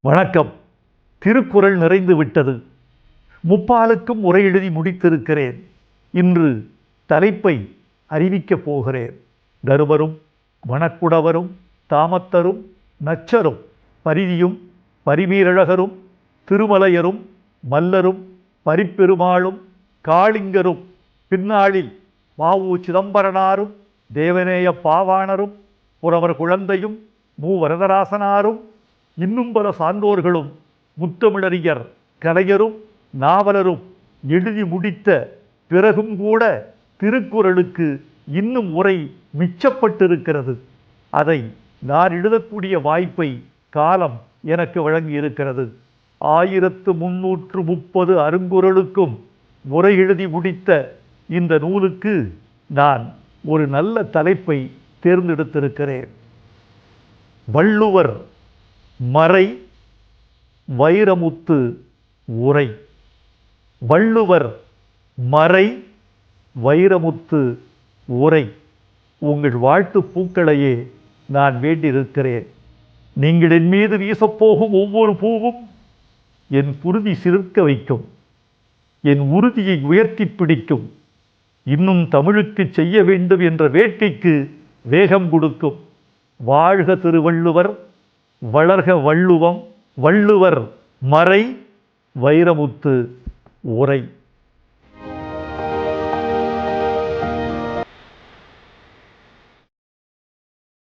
வணக்கம். திருக்குறள் நிறைந்து விட்டது. முப்பாலுக்கும் உரை எழுதி முடித்திருக்கிறேன். இன்று தலைப்பை அறிவிக்கப் போகிறேன். தருமரும் வனக்குடவரும் தாமத்தரும் நச்சரும் பரிதியும் பரிமீரழகரும் திருமலையரும் மல்லரும் பரிப்பெருமாளும் காளிங்கரும் பின்னாளில் மாவு சிதம்பரனாரும் தேவநேய பாவாணரும் புறவர் குழந்தையும் மூவரதராசனாரும் இன்னும் பல சான்றோர்களும் முத்தமிழறிஞர் கலைஞரும் நாவலரும் எழுதி முடித்த பிறகும் கூட திருக்குறளுக்கு இன்னும் உரை மிச்சப்பட்டிருக்கிறது. அதை நான் எழுதக்கூடிய வாய்ப்பை காலம் எனக்கு வழங்கியிருக்கிறது. 1330 அருங்குறளுக்கும் உரை எழுதி முடித்த இந்த நூலுக்கு நான் ஒரு நல்ல தலைப்பை தேர்ந்தெடுத்திருக்கிறேன். வள்ளுவர் மறை வைரமுத்து உரை. வள்ளுவர் மறை வைரமுத்து உரை. உங்கள் வாழ்த்து பூக்களையே நான் வேண்டியிருக்கிறேன். நீங்கள் என் மீது வீசப்போகும் ஒவ்வொரு பூவும் என் குருதி சிலிர்க்க வைக்கும், என் உறுதியை உயர்த்தி பிடிக்கும், இன்னும் தமிழுக்கு செய்ய வேண்டும் என்ற வேட்கைக்கு வேகம் கொடுக்கும். வாழ்க திருவள்ளுவர், வளர்க வள்ளுவம். வள்ளுவர் மறை வைரமுத்து உரை.